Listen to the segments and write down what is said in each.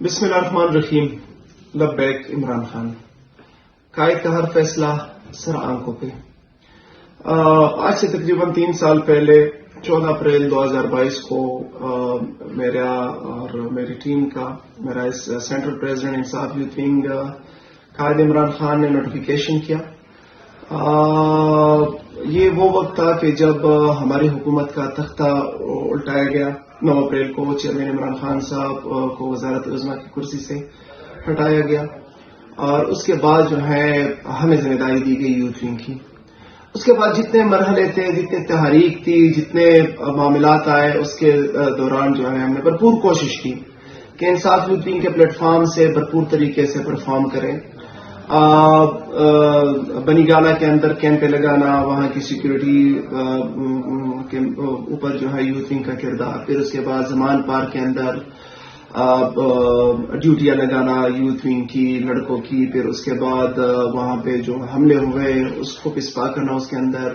بسم اللہ الرحمن الرحیم. لبیک عمران خان. قائد کا ہر فیصلہ سر آنکھوں پہ. آج سے تقریباً 3 سال پہلے 14 اپریل 2022 کو میرا اور میری ٹیم کا میرا سینٹرل پریزیڈنٹ انصاف یوتھ ونگ قائد عمران خان نے نوٹیفیکیشن کیا. یہ وہ وقت تھا کہ جب ہماری حکومت کا تختہ الٹایا گیا. 9 اپریل کو چیئرمین عمران خان صاحب کو وزارت عظمیٰ کی کرسی سے ہٹایا گیا اور اس کے بعد جو ہے ہمیں ذمہ داری دی گئی یوتھ ونگ کی. اس کے بعد جتنے مرحلے تھے، جتنے تحریک تھی، جتنے معاملات آئے، اس کے دوران جو ہے ہم نے بھرپور کوشش کی کہ انصاف یوتھ ونگ کے پلیٹ فارم سے بھرپور طریقے سے پرفارم کریں. بنی گالا کے اندر کیمپیں لگانا، وہاں کی سیکورٹی کے اوپر جو ہے یوتھ ونگ کا کردار. پھر اس کے بعد زمان پارک کے اندر ڈیوٹیاں لگانا یوتھ ونگ کی لڑکوں کی. پھر اس کے بعد وہاں پہ جو حملے ہوئے اس کو پسپا کرنا. اس کے اندر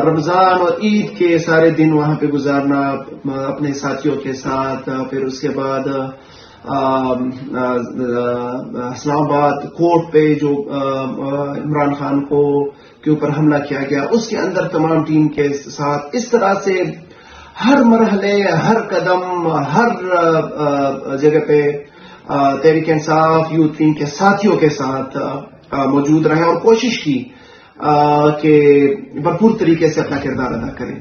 رمضان اور عید کے سارے دن وہاں پہ گزارنا اپنے ساتھیوں کے ساتھ. پھر اس کے بعد اسلام آباد کورٹ پہ جو عمران خان کے اوپر حملہ کیا گیا، اس کے اندر تمام ٹیم کے ساتھ اس طرح سے ہر مرحلے، ہر قدم، ہر جگہ پہ تحریک انصاف یوتھ ونگ کے ساتھیوں کے ساتھ موجود رہے اور کوشش کی کہ بھرپور طریقے سے اپنا کردار ادا کریں.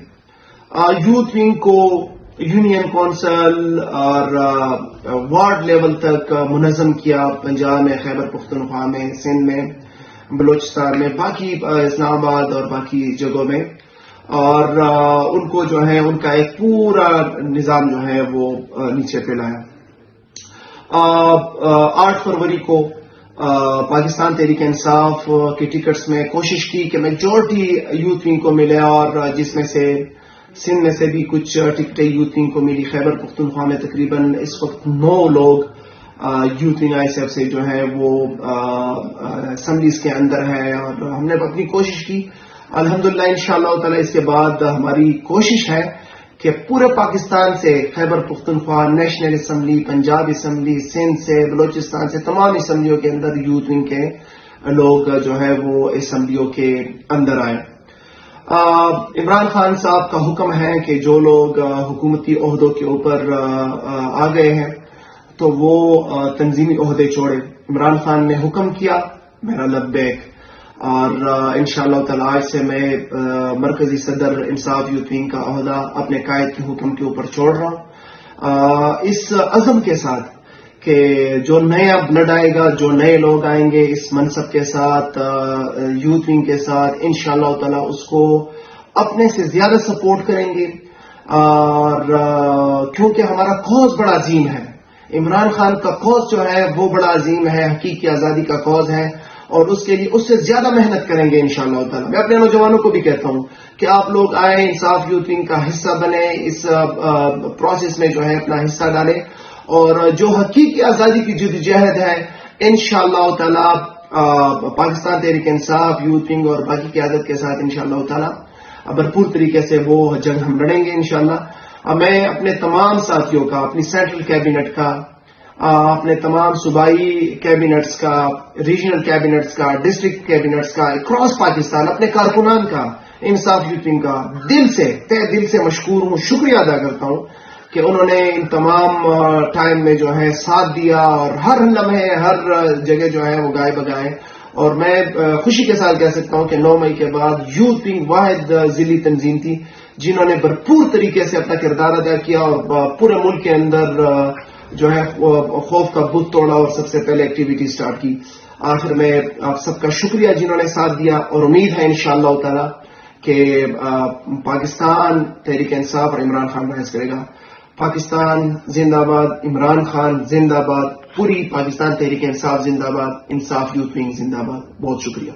یوتھ ونگ کو یونین کونسل اور وارڈ لیول تک منظم کیا. پنجاب میں، خیبر پختونخوا میں، سندھ میں، بلوچستان میں، باقی اسلام آباد اور باقی جگہوں میں. اور ان کو جو ہے ان کا ایک پورا نظام جو ہے وہ نیچے پہ لایا. 8 فروری کو پاکستان تحریک انصاف کی ٹکٹس میں کوشش کی کہ میجورٹی یوتھ ونگ کو ملے، اور جس میں سے سندھ میں سے بھی کچھ ٹکٹیں یوتھ ونگ کو ملی. خیبر پختونخوا میں تقریباً اس وقت 9 لوگ یوتھ ونگ ISF سے جو ہے وہ اسمبلیز کے اندر ہے. اور ہم نے اپنی کوشش کی الحمدللہ. انشاءاللہ تعالی اس کے بعد ہماری کوشش ہے کہ پورے پاکستان سے، Khyber Pakhtunkhwa national assembly, Punjab assembly, Sindh سے، بلوچستان سے، تمام اسمبلیوں کے اندر یوتھ ونگ کے لوگ جو ہے وہ اسمبلیوں کے اندر آئے. عمران خان صاحب کا حکم ہے کہ جو لوگ حکومتی عہدوں کے اوپر آ گئے ہیں تو وہ تنظیمی عہدے چھوڑے. عمران خان نے حکم کیا، میرا لبیک. اور انشاءاللہ تعالی آج سے میں مرکزی صدر انصاف یوتھ ونگ کا عہدہ اپنے قائد کے حکم کے اوپر چھوڑ رہا ہوں، اس عزم کے ساتھ کہ جو نیا بلڈ آئے گا، جو نئے لوگ آئیں گے اس منصب کے ساتھ، یوتھ ونگ کے ساتھ، انشاءاللہ تعالی اس کو اپنے سے زیادہ سپورٹ کریں گے. اور کیونکہ ہمارا کوز بڑا عظیم ہے، عمران خان کا کوز جو ہے وہ بڑا عظیم ہے، حقیقی آزادی کا کوز ہے، اور اس کے لیے اس سے زیادہ محنت کریں گے انشاءاللہ تعالی. میں اپنے نوجوانوں کو بھی کہتا ہوں کہ آپ لوگ آئیں، انصاف یوتھ ونگ کا حصہ بنیں، اس پروسیس میں جو ہے اپنا حصہ ڈالیں، اور جو حقیقی آزادی کی جدوجہد ہے انشاءاللہ تعالی پاکستان تحریک انصاف یوتھ ونگ اور باقی قیادت کے ساتھ انشاءاللہ تعالی بھرپور طریقے سے وہ جنگ ہم لڑیں گے انشاءاللہ. میں اپنے تمام ساتھیوں کا، اپنی سینٹرل کیبنٹ کا، اپنے تمام صوبائی کیبنٹس کا، ریجنل کیبنٹس کا، ڈسٹرکٹ کیبنٹس کا، اکراس پاکستان اپنے کارکنان کا، انصاف یوتھ ونگ کا تہ دل سے مشکور ہوں، شکریہ ادا کرتا ہوں کہ انہوں نے ان تمام ٹائم میں جو ہے ساتھ دیا، اور ہر لمحے، ہر جگہ جو ہے وہ گائے بگائے. اور میں خوشی کے ساتھ کہہ سکتا ہوں کہ 9 مئی کے بعد یوتھ ونگ واحد ضلعی تنظیم تھی جنہوں نے بھرپور طریقے سے اپنا کردار ادا کیا اور پورے ملک کے اندر جو ہے خوف کا بت توڑا اور سب سے پہلے ایکٹیویٹی سٹارٹ کی. آخر میں آپ سب کا شکریہ جنہوں نے ساتھ دیا، اور امید ہے انشاءاللہ تعالی کہ پاکستان تحریک انصاف اور عمران خان بحث کرے گا. پاکستان زندہ باد، عمران خان زندہ باد، پوری پاکستان تحریک انصاف زندہ باد، انصاف یوتھ ونگ زندہ باد. بہت شکریہ.